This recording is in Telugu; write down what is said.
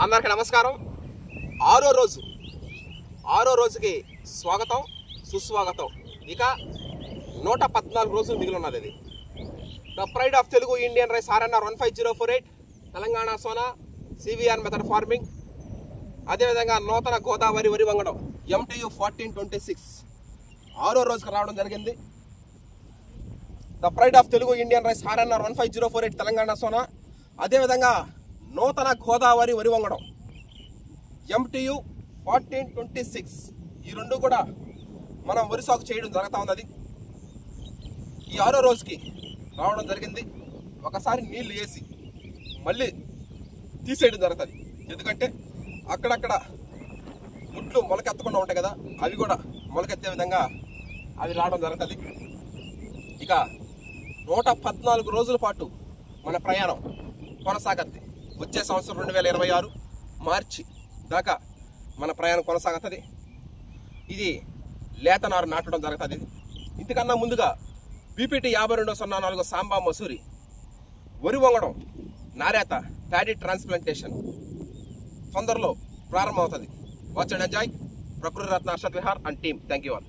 అందరికీ నమస్కారం. ఆరో రోజుకి స్వాగతం సుస్వాగతం. ఇక 114 రోజులు మిగిలి ఉన్నది. ఇది the pride of Telugu Indian rice RNR 15048 Telangana Sona CVR method farming, అదేవిధంగా నూతన గోదావరి వరి వంగడం MTU 1426 ఆరో రోజుకి రావడం జరిగింది. The pride of Telugu Indian rice RNR 15048 Telangana Sona, అదేవిధంగా నూతన గోదావరి వరి వంగడం MTU 1426 ఈ రెండు కూడా మనం వరి సాగు చేయడం జరుగుతూ ఉన్నది. ఈ ఆరో రోజుకి రావడం జరిగింది. ఒకసారి నీళ్లు వేసి మళ్ళీ తీసేయడం జరుగుతుంది. ఎందుకంటే అక్కడక్కడ ముట్లు మొలకెత్తకుండా ఉంటాయి కదా, అవి కూడా మొలకెత్తే విధంగా అవి రావడం జరుగుతుంది. ఇక 114 రోజుల పాటు మన ప్రయాణం కొనసాగద్ది. వచ్చే సంవత్సరం 2026 మార్చి దాకా మన ప్రయాణం కొనసాగుతుంది. ఇది లేత నారు నాటడం జరుగుతుంది. ఇంతకన్నా ముందుగా PPT 5204 సాంబా మసూరి వరి వంగడం నారేత ప్యాడీ ట్రాన్స్ప్లాంటేషన్ తొందరలో ప్రారంభమవుతుంది. Watch and enjoy. Prakriti Ratna Arshad Vihar and team. Thank you all.